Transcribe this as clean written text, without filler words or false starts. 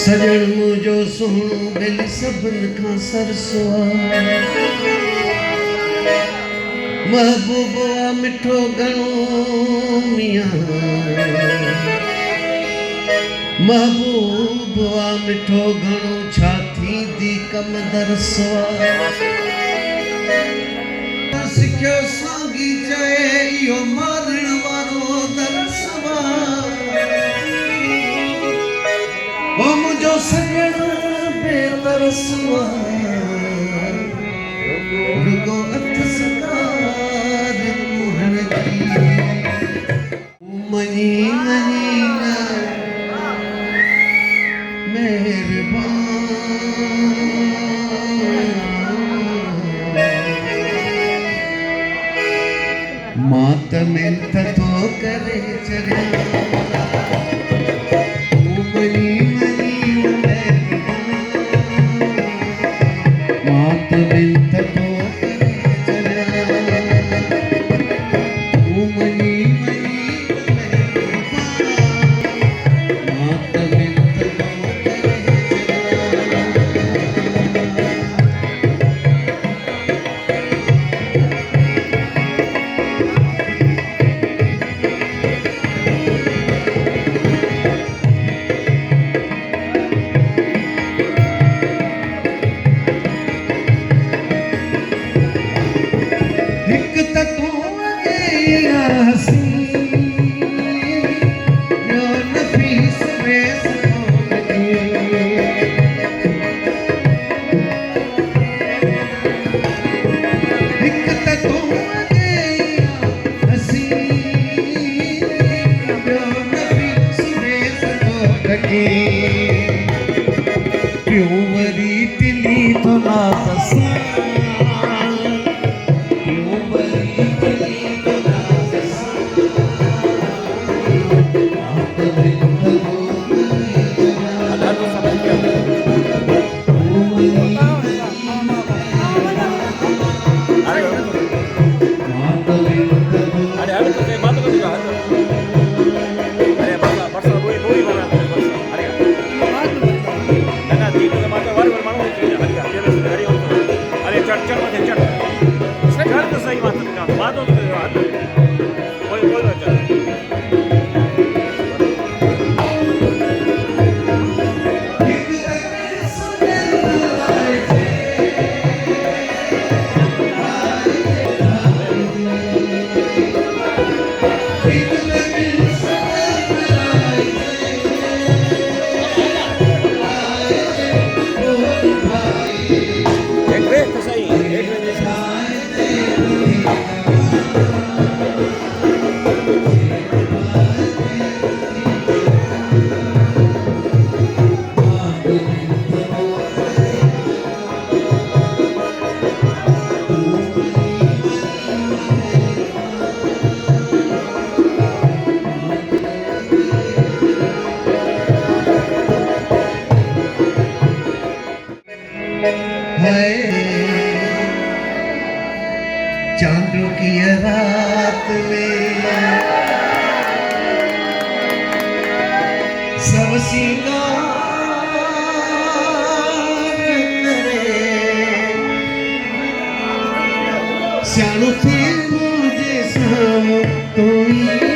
सजण मुझो सोहणो दिल सभिन खां सरसुआ महबूबो आ मिठो घणो मियां महबूबो आ मिठो घणो छा थींदी कम दरसुआ सिखियो सांगी चए इहो मारण वारो दरसुआ ओ मुझो सजण बेतरसुआ रुगो अथ सकार मुहण जी मनी मनी मेहरबान मात मिलत तो करे चरिया क्यों वरी तिली तो ना दसा क्यों वरी तिली तो ना दसा आप बिंद हो चांदों की रात में सब सिंगार करे स्याणो थी मुझे કોઈ